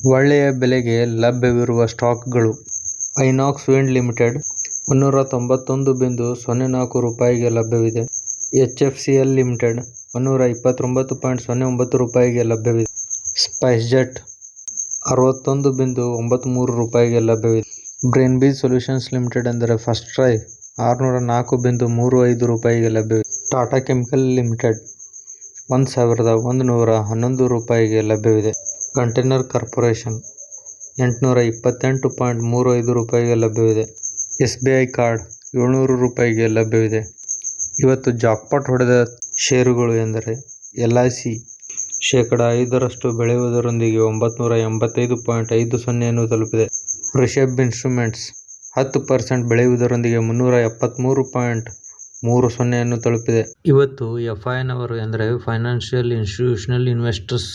ಒಳ್ಳೆಯ ಬೆಲೆಗೆ ಲಭ್ಯವಿರುವ ಸ್ಟಾಕ್ಗಳು: ಐನಾಕ್ಸ್ ವಿಂಡ್ ಲಿಮಿಟೆಡ್ 191.04 ರೂಪಾಯಿಗೆ ಲಭ್ಯವಿದೆ. HFCL ಲಿಮಿಟೆಡ್ 129.09 ರೂಪಾಯಿಗೆ ಲಭ್ಯವಿದೆ. ಸ್ಪೈಸ್ಜೆಟ್ 61.93 ರೂಪಾಯಿಗೆ ಲಭ್ಯವಿದೆ. ಬ್ರೇನ್ಬೀಜ್ ಸೊಲ್ಯೂಷನ್ಸ್ ಲಿಮಿಟೆಡ್ ಅಂದರೆ ಫಸ್ಟ್ ಕ್ರೈ 604.35 ರೂಪಾಯಿಗೆ ಲಭ್ಯವಿದೆ. ಟಾಟಾ ಕೆಮಿಕಲ್ ಲಿಮಿಟೆಡ್ 1,111 ರೂಪಾಯಿಗೆ ಲಭ್ಯವಿದೆ. ಕಂಟೇನರ್ ಕಾರ್ಪೊರೇಷನ್ 828.35 ರೂಪಾಯಿಗೆ ಲಭ್ಯವಿದೆ. SBI ಕಾರ್ಡ್ 700 ರೂಪಾಯಿಗೆ ಲಭ್ಯವಿದೆ. ಇವತ್ತು ಜಾಕ್ಪಾಟ್ ಹೊಡೆದ ಷೇರುಗಳು ಎಂದರೆ LIC ಶೇಕಡಾ 5% ಬೆಳೆಯುವುದರೊಂದಿಗೆ 985.50 ತಲುಪಿದೆ. ರಿಷಬ್ ಇನ್ವೆಸ್ಟ್ಮೆಂಟ್ಸ್ 10% ಬೆಳೆಯುವುದರೊಂದಿಗೆ 370.30 ತಲುಪಿದೆ. ಇವತ್ತು FINವರು ಎಂದರೆ ಫೈನಾನ್ಷಿಯಲ್ ಇನ್ಸ್ಟಿಟ್ಯೂಷನಲ್ ಇನ್ವೆಸ್ಟರ್ಸ್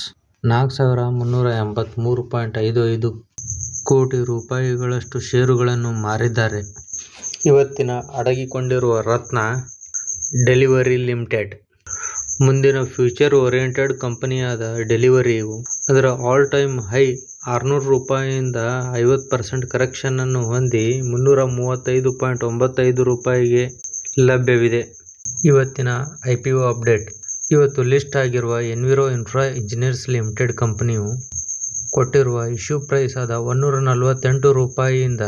4,383.55 ಕೋಟಿ ರೂಪಾಯಿಗಳಷ್ಟು ಷೇರುಗಳನ್ನು ಮಾರಿದ್ದಾರೆ. ಇವತ್ತಿನ ಅಡಗಿಕೊಂಡಿರುವ ರತ್ನ ಡೆಲಿವರಿ ಲಿಮಿಟೆಡ್. ಮುಂದಿನ ಫ್ಯೂಚರ್ ಓರಿಯೆಂಟೆಡ್ ಕಂಪನಿಯಾದ ಡೆಲಿವರಿಯು ಅದರ ಆಲ್ ಟೈಮ್ ಹೈ 600 ರೂಪಾಯಿಯಿಂದ 50% ಕರೆಕ್ಷನ್ ಅನ್ನು ಹೊಂದಿ 335.95 ರೂಪಾಯಿಗೆ ಲಭ್ಯವಿದೆ. ಇವತ್ತಿನ IPO ಅಪ್ಡೇಟ್: ಇವತ್ತು ಲಿಸ್ಟ್ ಆಗಿರುವ ಎನ್ವಿರೋ ಇನ್ಫ್ರಾ ಇಂಜಿನಿಯರ್ಸ್ ಲಿಮಿಟೆಡ್ ಕಂಪನಿಯು ಕೊಟ್ಟಿರುವ ಇಶ್ಯೂ ಪ್ರೈಸ್ ಆದ 148 ರೂಪಾಯಿಯಿಂದ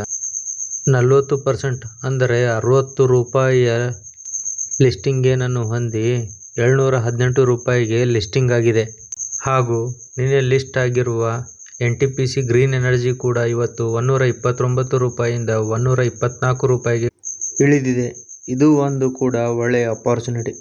40% ಅಂದರೆ 60 ರೂಪಾಯಿಯ ಲಿಸ್ಟಿಂಗ್ ಗೇನ್ ಅನ್ನು ಹೊಂದಿ 718 ರೂಪಾಯಿಗೆ ಲಿಸ್ಟಿಂಗ್ ಆಗಿದೆ. ಹಾಗೂ ನಿನ್ನೆ ಲಿಸ್ಟ್ ಆಗಿರುವ NTPC ಗ್ರೀನ್ ಎನರ್ಜಿ ಕೂಡ ಇವತ್ತು 129 ರೂಪಾಯಿಯಿಂದ 124 ರೂಪಾಯಿಗೆ ಇಳಿದಿದೆ. ಇದು ಒಂದು ಕೂಡ ಒಳ್ಳೆಯ ಅಪಾರ್ಚುನಿಟಿ.